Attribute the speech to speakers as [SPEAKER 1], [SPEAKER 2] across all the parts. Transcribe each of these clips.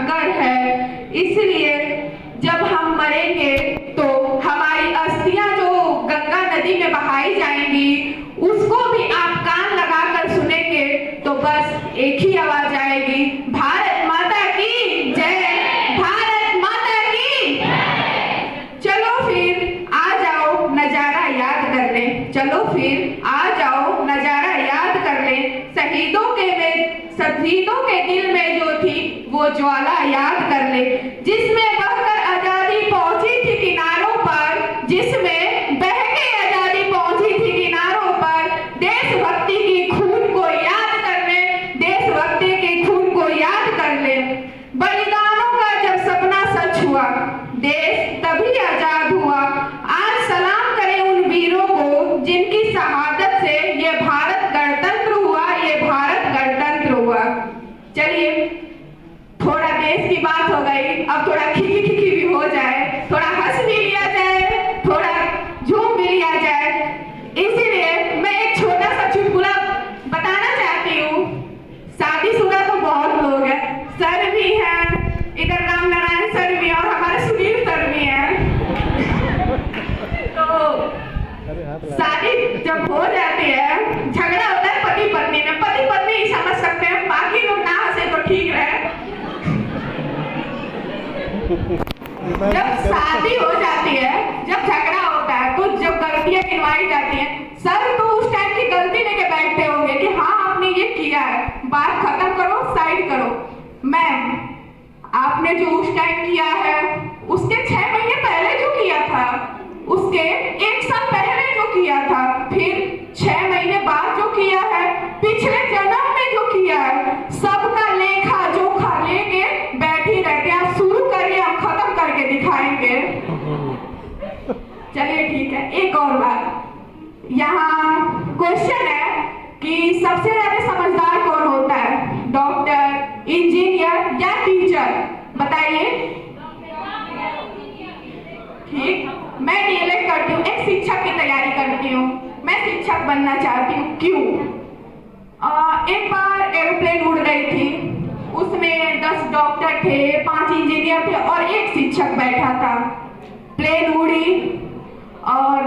[SPEAKER 1] कंकड़ है, इसलिए जब हम मरेंगे तो हमारी अस्थियां जो गंगा नदी में बहाई जाएंगी उसको भी आप कान लगाकर सुनेंगे तो बस एक ही आवाज आएगी, भारत माता की जय, भारत माता की। चलो फिर आ जाओ नजारा याद कर ले, चलो फिर आ जाओ नजारा याद कर ले, शहीदों के दिल में जो थी वो ज्वाला याद कर ले, जिसमें बहकर आजादी पहुंची थी किनारों पर, जिसमें बह के आजादी पहुंची थी किनारों पर, देशभक्ति की खून को याद कर ले, देशभक्ति की खून को याद कर ले। बलिदानों का जब सपना सच हुआ देश तभी आजाद हुआ, आज सलाम करें उन वीरों को जिनकी शहादत से ये भारत गणतंत्र हुआ, ये भारत गणतंत्र हुआ। चलिए थोड़ा देश की बात हो गई, अब थोड़ा खिखी खिखी भी हो जाए, थोड़ा हंस भी लिया जाए, थोड़ा झूम भी लिया जाए। इसीलिए मैं एक छोटा सा चुटकुला बताना चाहती हूँ। शादीशुदा तो बहुत लोग हैं, सर भी हैं, इधर राम नारायण सर भी और हमारे सुनील सर भी हैं। तो शादी जब हो जाती है, झगड़ा होता है पति पत्नी में, पति पत्नी ही समझ सकते हैं, बाकी लोग ना हंसे तो ठीक रहे। जब शादी हो जाती है, जब झगड़ा होता है, तो जब गलतियां गिनवाई जाती हैं, सर तो उस टाइम की गलती लेके बैठते होंगे कि हाँ आपने ये किया है, बात खत्म करो, साइड करो। मैम आपने जो उस टाइम किया है उसके 6 महीने पहले जो किया था, उसके 1 साल पहले जो किया था, फिर 6 महीने बाद जो किया है, पिछले जन्म में जो किया है, सबका लेखा जोखा लेके बैठी रहते हैं। आप शुरू करिए, हम खत्म करके दिखाएंगे। चलिए ठीक है, एक और बात, यहाँ क्वेश्चन है कि सबसे ज्यादा समझदार कौन होता है, डॉक्टर, इंजीनियर या टीचर? बताइए। ठीक, मैं डीएलएड करती हूँ, एक शिक्षक की तैयारी करती हूँ, मैं शिक्षक बनना चाहती हूँ। क्यों? एक बार एरोप्लेन उड़ रही थी, उसमें 10 डॉक्टर थे, 5 इंजीनियर थे और एक शिक्षक बैठा था। प्लेन उड़ी और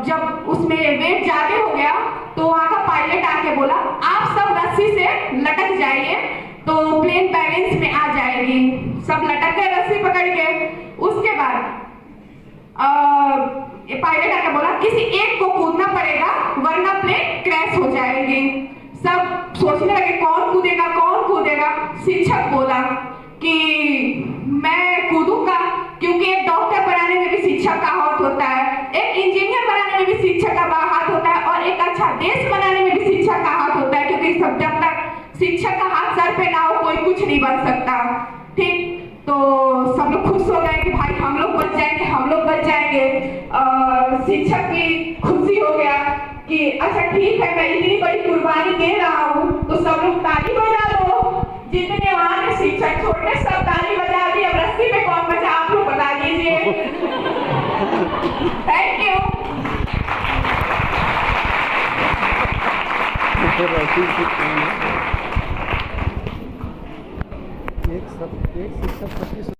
[SPEAKER 1] जब उसमें वेट ज्यादा हो गया तो वहां का पायलट आके बोला आप सब रस्सी से लटक जाइए तो प्लेन बैलेंस में आ जाएगी। सब लटक गए रस्सी पकड़ के। उसके बाद पायलट आके बोला किसी एक को कूदना पड़ेगा वरना प्लेन क्रैश हो जाएगी। सब सोचने लगे कौन कूदेगा कौन कूदेगा। शिक्षक बोला कि मैं कूदूंगा, क्योंकि एक डॉक्टर बनाने में भी शिक्षक का हाथ होता है, एक इंजीनियर बनाने में भी शिक्षक का हाथ होता है और एक अच्छा देश बनाने में भी शिक्षक का हाथ होता है, क्योंकि सब जब तक शिक्षक का हाथ सर पे ना हो कोई कुछ नहीं बन सकता। ठीक, तो सब लोग खुश हो गए कि भाई हम लोग बच जाएंगे, हम लोग बच जाएंगे। शिक्षक की खुशी हो गया कि अच्छा ठीक है मैं इतनी बड़ी कुर्बानी दे रहा हूँ, तो सब लोग ताली बजा दो। जितने वहां के शिक्षक छोटे सब ताली बजा दी। अब रस्सी में कौन बचा आप लोग बता दीजिए। Thank you.